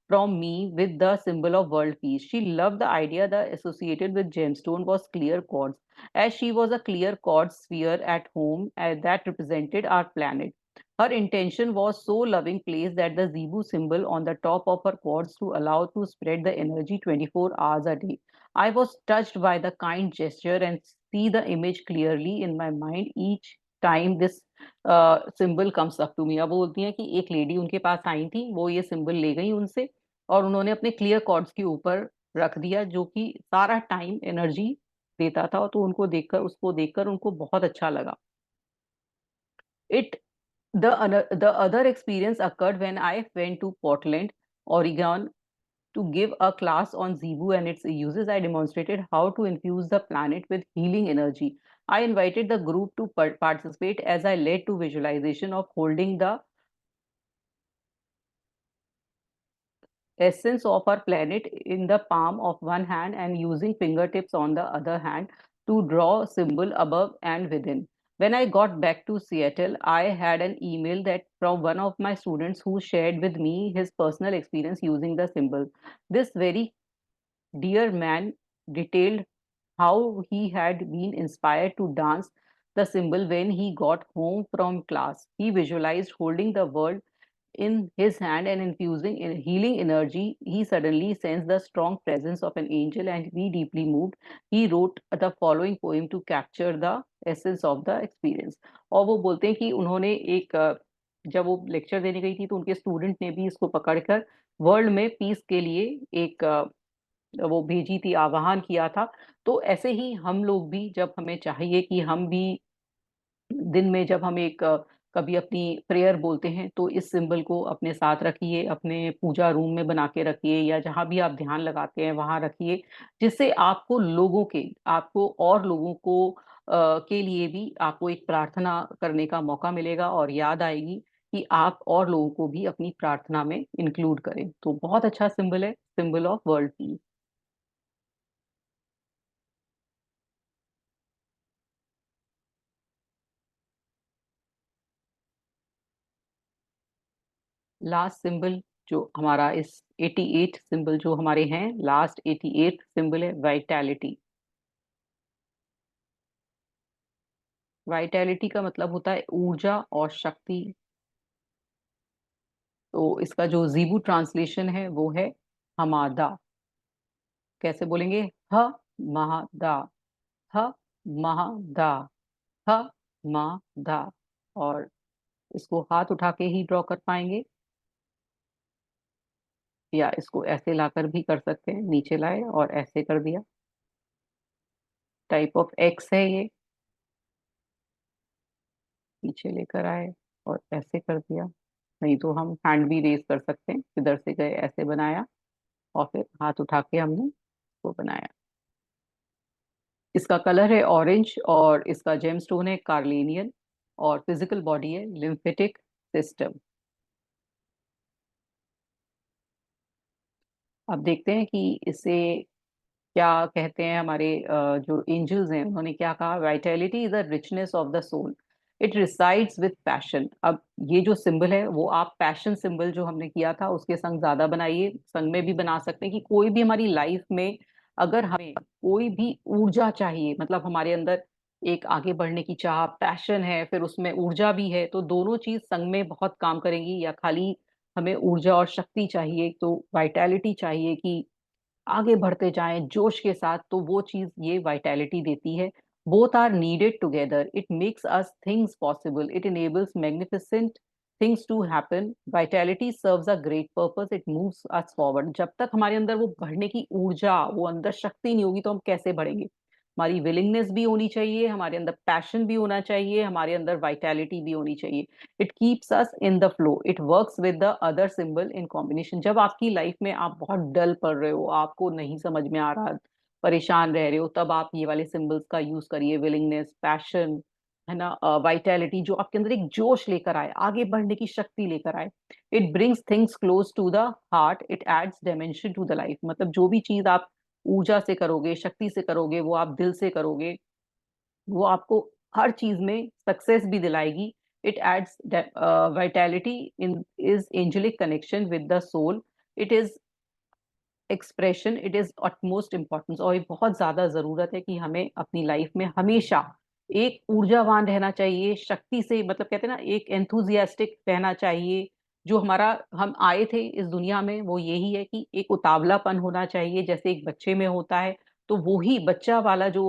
Speaker 1: from me with the symbol of world peace. She loved the idea that associated with gemstone was clear quartz, as she was a clear quartz sphere at home that represented our planet. Her intention was so loving place that the Zebu symbol on the top of her quartz to allow to spread the energy 24 hours a day. I was touched by the kind gesture and see the image clearly in my mind each time this symbol comes up to me. अब वो बोलती हैं कि एक lady उनके पास आई थी, वो ये सिंबल ले गई उनसे, और उन्होंने अपने क्लियर कॉर्ड्स के ऊपर रख दिया, जो कि सारा टाइम एनर्जी देता था। तो उनको देखकर, उसको देखकर उनको बहुत अच्छा लगा। It the other experience occurred when I went to Portland, Oregon, to give a class on Zebu and its uses. I demonstrated how to infuse the planet with healing energy. I invited the group to participate as I led to visualization of holding the essence of our planet in the palm of one hand and using fingertips on the other hand to draw symbol above and within. When I got back to Seattle, I had an email that from one of my students who shared with me his personal experience using the symbol. This very dear man detailed how he had been inspired to dance the symbol when he got home from class. He visualized holding the world in his hand and infusing in healing energy. He suddenly sensed the strong presence of an angel and we deeply moved. He wrote the following poem to capture the essence of the experience. और वो बोलते हैं कि उन्होंने एक जब वो lecture देने गई थी, तो उनके स्टूडेंट ने भी इसको पकड़कर वर्ल्ड में पीस के लिए एक वो भेजी थी, आह्वान किया था। तो ऐसे ही हम लोग भी, जब हमें चाहिए कि हम भी दिन में, जब हम एक कभी अपनी प्रेयर बोलते हैं, तो इस सिंबल को अपने साथ रखिए, अपने पूजा रूम में बना के रखिए, या जहां भी आप ध्यान लगाते हैं वहां रखिए, जिससे आपको लोगों के, आपको और लोगों को के लिए भी आपको एक प्रार्थना करने का मौका मिलेगा, और याद आएगी कि आप और लोगों को भी अपनी प्रार्थना में इंक्लूड करें। तो बहुत अच्छा सिंबल है, symbol of world peace. Last symbol जो हमारा इस 88 सिंबल जो हमारे हैं, लास्ट 88 सिंबल है वाइटैलिटी। वाइटैलिटी का मतलब होता है ऊर्जा और शक्ति। तो इसका जो जीबू ट्रांसलेशन है वो है हमादा। कैसे बोलेंगे? ह महादा, ह महादा, ह मादा। और इसको हाथ उठा के ही ड्रॉ कर पाएंगे, या इसको ऐसे लाकर भी कर सकते हैं, नीचे लाए और ऐसे कर दिया। टाइप ऑफ एक्स है ये, पीछे लेकर आए और ऐसे कर दिया। नहीं तो हम हैंड भी रेज कर सकते हैं, इधर से गए ऐसे बनाया और फिर हाथ उठा के हमने इसको बनाया। इसका कलर है ऑरेंज और इसका जेमस्टोन है कार्लिनियन और फिजिकल बॉडी है लिम्फेटिक सिस्टम। अब देखते हैं कि इसे क्या कहते हैं। हमारे जो एंजल्स हैं उन्होंने क्या कहा? Vitality is the richness of the soul, it resides with passion. अब ये जो सिंबल है वो आप पैशन सिंबल जो हमने किया था उसके संग ज्यादा बनाइए, संग में भी बना सकते हैं कि कोई भी हमारी लाइफ में अगर हमें कोई भी ऊर्जा चाहिए, मतलब हमारे अंदर एक आगे बढ़ने की चाह, पैशन है, फिर उसमें ऊर्जा भी है, तो दोनों चीज संग में बहुत काम करेंगी। या खाली हमें ऊर्जा और शक्ति चाहिए तो वाइटैलिटी चाहिए कि आगे बढ़ते जाएं जोश के साथ, तो वो चीज ये वाइटैलिटी देती है। Both are needed together, it makes us things possible, it enables magnificent things to happen, vitality serves a great purpose, it moves us forward. जब तक हमारे अंदर वो बढ़ने की ऊर्जा, वो अंदर शक्ति नहीं होगी तो हम कैसे बढ़ेंगे? हमारी विलिंगनेस भी होनी चाहिए, हमारे अंदर पैशन भी होना चाहिए, हमारे अंदर वाइटैलिटी भी होनी चाहिए। It keeps us in the flow, it works with the other symbol in combination. जब आपकी लाइफ में आप बहुत डल पड़ रहे हो, आपको नहीं समझ में आ रहा, परेशान रह रहे हो, तब आप ये वाले सिंबल्स का यूज करिए। विलिंगनेस, पैशन, है ना, वाइटैलिटी, जो आपके अंदर एक जोश लेकर आए, आगे बढ़ने की शक्ति लेकर आए। It brings things close to the heart, it adds dimension to the life. मतलब जो भी चीज आप ऊर्जा से करोगे, शक्ति से करोगे, वो आप दिल से करोगे, वो आपको हर चीज में सक्सेस भी दिलाएगी। It adds vitality in is angelic connection with the soul, it is expression, it is utmost importance. और ये बहुत ज्यादा जरूरत है कि हमें अपनी लाइफ में हमेशा एक ऊर्जावान रहना चाहिए, शक्ति से, मतलब कहते हैं ना, एक एंथुजियास्टिक रहना चाहिए। जो हमारा, हम आए थे इस दुनिया में वो यही है कि एक उतावलापन होना चाहिए जैसे एक बच्चे में होता है। तो वो ही बच्चा वाला जो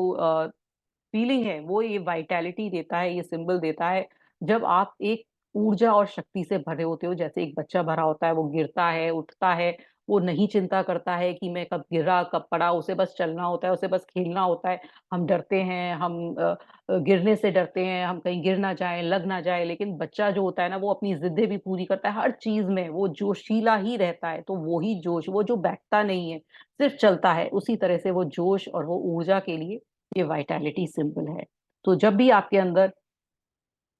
Speaker 1: फीलिंग है वो ये वाइटैलिटी देता है, ये सिंबल देता है। जब आप एक ऊर्जा और शक्ति से भरे होते हो, जैसे एक बच्चा भरा होता है, वो गिरता है, उठता है, वो नहीं चिंता करता है कि मैं कब गिरा कब पड़ा, उसे बस चलना होता है, उसे बस खेलना होता है। हम डरते हैं, हम गिरने से डरते हैं, हम कहीं गिर ना जाए, लग ना जाए। लेकिन बच्चा जो होता है ना, वो अपनी जिद्दें भी पूरी करता है, हर चीज में वो जोशीला ही रहता है। तो वो ही जोश, वो जो बैठता नहीं है, सिर्फ चलता है, उसी तरह से वो जोश और वो ऊर्जा के लिए ये वाइटैलिटी सिंबल है। तो जब भी आपके अंदर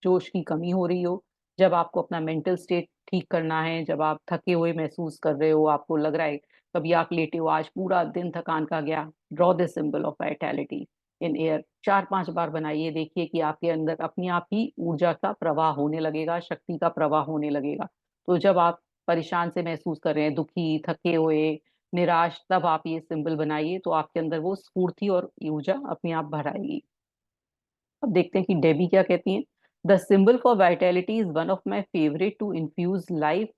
Speaker 1: जोश की कमी हो रही हो, जब आपको अपना मेंटल स्टेट ठीक करना है, जब आप थके हुए महसूस कर रहे हो, आपको लग रहा है, कभी आप लेटे हो, आज पूरा दिन थकान का गया, draw this symbol of vitality in air. 4-5 बार बनाइए, देखिए कि आपके अंदर अपने आप ही ऊर्जा का प्रवाह होने लगेगा, शक्ति का प्रवाह होने लगेगा। तो जब आप परेशान से महसूस कर रहे हैं, दुखी, थके हुए, निराश, तब आप ये सिंबल बनाइए, तो आपके अंदर वो स्फूर्ति और ऊर्जा अपने आप भर आएगी। अब देखते हैं कि डेबी क्या कहती हैं। The symbol for vitality is one of my favourite to infuse life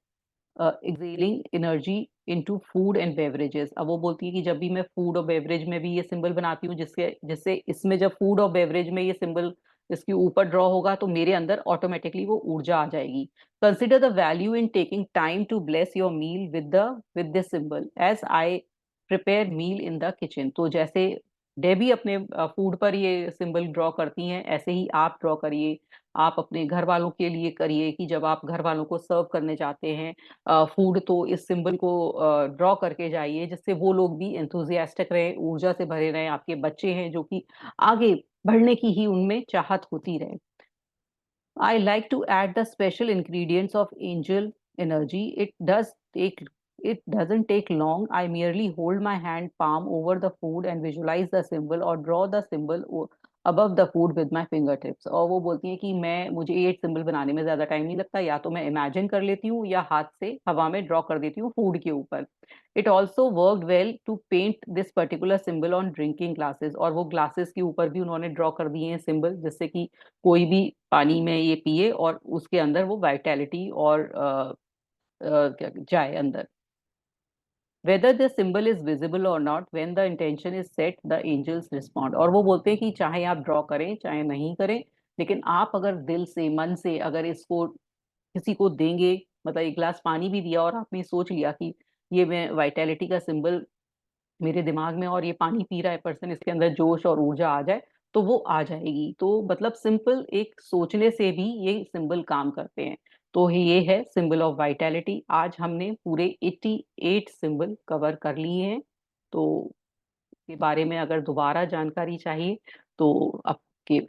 Speaker 1: excelling energy into food and beverages. अब वो बोलती है कि जब भी मैं फूड और बेवरेज में भी ये सिंबल बनाती हूँ, जिससे जिससे इसमें जब फूड और बेवरेज में ये सिंबल इसके ऊपर ड्रॉ होगा तो मेरे अंदर ऑटोमेटिकली वो ऊर्जा आ जाएगी। Consider the value in taking time to bless your meal with this symbol as I prepare meal in the kitchen. तो जैसे डेबी अपने फूड पर ये सिंबल ड्रॉ करती हैं, ऐसे ही आप ड्रॉ करिए। आप अपने घर वालों के लिए करिए कि जब आप घर वालों को सर्व करने जाते हैं फूड, तो इस सिंबल को ड्रॉ करके जाइए, जिससे वो लोग भी एंथुजियास्टिक रहे, ऊर्जा से भरे रहे। आपके बच्चे हैं जो कि आगे बढ़ने की ही उनमें चाहत होती रहे। I like to add the special ingredients of angel energy. It doesn't take long. I merely hold my hand palm over the food and visualize the symbol or draw the symbol above the food with my fingertips. और वो बोलती है कि मुझे ये symbol बनाने में ज्यादा टाइम नहीं लगता, या तो मैं इमेजिन कर लेती हूँ या हाथ से हवा में ड्रॉ कर देती हूँ फूड के ऊपर। It also worked well to paint this particular symbol on drinking glasses. और वो ग्लासेस के ऊपर भी उन्होंने ड्रॉ कर दिए हैं सिंबल, जिससे कि कोई भी पानी में ये पिए और उसके अंदर वो वाइटैलिटी और क्या जाए अंदर। whether the symbol is visible or not, when the intention is set the angels respond। और वो बोलते हैं कि चाहे आप ड्रॉ करें चाहे नहीं करें, लेकिन आप अगर दिल से मन से अगर इसको किसी को देंगे, मतलब एक गिलास पानी भी दिया और आपने सोच लिया कि ये मैं वाइटैलिटी का सिंबल मेरे दिमाग में, और ये पानी पी रहा है पर्सन, इसके अंदर जोश और ऊर्जा आ जाए, तो वो आ जाएगी। तो मतलब सिंपल एक सोचने से भी ये सिंबल काम करते हैं। तो ये है सिंबल ऑफ वाइटैलिटी। आज हमने पूरे 88 सिंबल कवर कर लिए हैं। तो के बारे में अगर दोबारा जानकारी चाहिए तो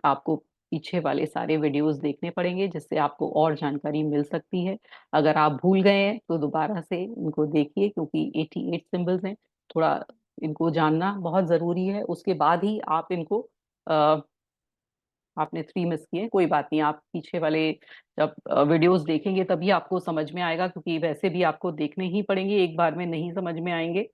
Speaker 1: आपको पीछे वाले सारे वीडियोस देखने पड़ेंगे, जिससे आपको और जानकारी मिल सकती है। अगर आप भूल गए हैं तो दोबारा से इनको देखिए, क्योंकि 88 सिंबल्स हैं। थोड़ा इनको जानना बहुत जरूरी है, उसके बाद ही आप इनको अ, आपने 3 मिस किए, कोई बात नहीं, आप पीछे वाले जब वीडियोस देखेंगे तभी आपको समझ में आएगा, क्योंकि वैसे भी आपको देखने ही पड़ेंगे, एक बार में नहीं समझ में आएंगे।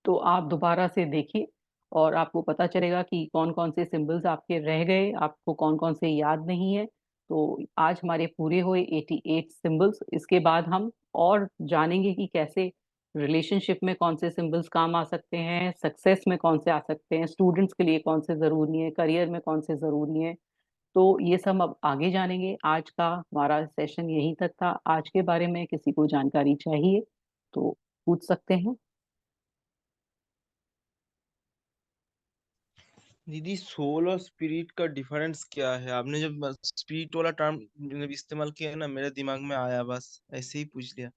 Speaker 1: तो आप दोबारा से देखिए और आपको पता चलेगा कि कौन कौन से सिंबल्स आपके रह गए, आपको कौन कौन से याद नहीं है। तो आज हमारे पूरे हुए 88 सिंबल्स। इसके बाद हम और जानेंगे कि कैसे रिलेशनशिप में कौन से सिंबल्स काम आ सकते हैं, सक्सेस में कौन से आ सकते हैं, स्टूडेंट्स के लिए कौन से जरूरी हैं, करियर में कौन से जरूरी हैं। तो ये सब अब आगे जानेंगे। आज का हमारा सेशन यहीं तक था। आज के बारे में किसी को जानकारी चाहिए तो पूछ सकते हैं।
Speaker 2: दीदी, सोल और स्पिरिट का डिफरेंस क्या है? आपने जब स्पिरिट वाला टर्म इस्तेमाल किया ना, मेरे दिमाग में आया, बस ऐसे ही पूछ लिया।